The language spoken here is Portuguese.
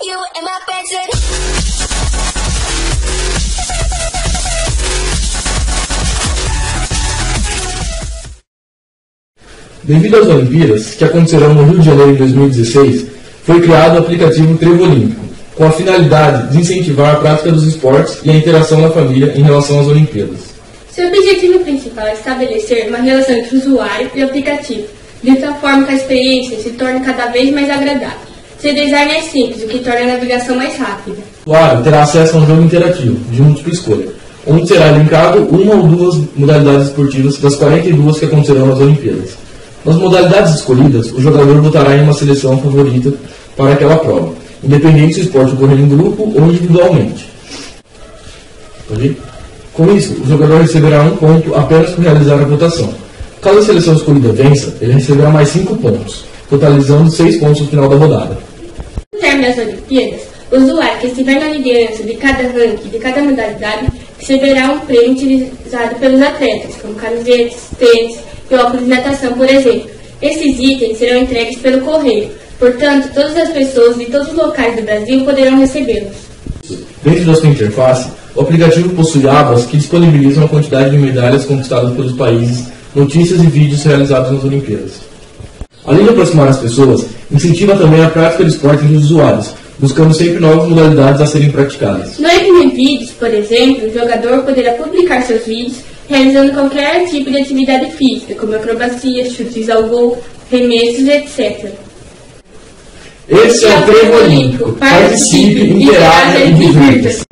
you in my bedroom. Devido às Olimpíadas, que acontecerão no Rio de Janeiro em 2016, foi criado o aplicativo Trevo Olímpico, com a finalidade de incentivar a prática dos esportes e a interação da família em relação às Olimpíadas. Seu objetivo principal é estabelecer uma relação entre o usuário e o aplicativo, de tal forma que a experiência se torne cada vez mais agradável. Seu design é simples, o que torna a navegação mais rápida. O usuário terá acesso a um jogo interativo, de múltipla escolha, onde será linkado uma ou duas modalidades esportivas das 42 que acontecerão nas Olimpíadas. Nas modalidades escolhidas, o jogador votará em uma seleção favorita para aquela prova, independente se o esporte ocorrer em grupo ou individualmente. Com isso, o jogador receberá 1 ponto apenas por realizar a votação. Caso a seleção escolhida vença, ele receberá mais 5 pontos, totalizando 6 pontos no final da rodada. No término das Olimpíadas, o usuário que estiver na liderança de cada ranking de cada modalidade receberá um prêmio utilizado pelos atletas, como camisetas, tênis e óculos de natação, por exemplo. Esses itens serão entregues pelo correio, portanto, todas as pessoas de todos os locais do Brasil poderão recebê-los. Dentro da sua interface, o aplicativo possui abas que disponibilizam a quantidade de medalhas conquistadas pelos países, notícias e vídeos realizados nas Olimpíadas. Além de aproximar as pessoas, incentiva também a prática de esporte entre os usuários, buscando sempre novas modalidades a serem praticadas. No Em Vídeos, por exemplo, o jogador poderá publicar seus vídeos realizando qualquer tipo de atividade física, como acrobacia, chutes ao gol, remessos, etc. Esse é o Trevo Olímpico. Participe, interaja e divirta-se.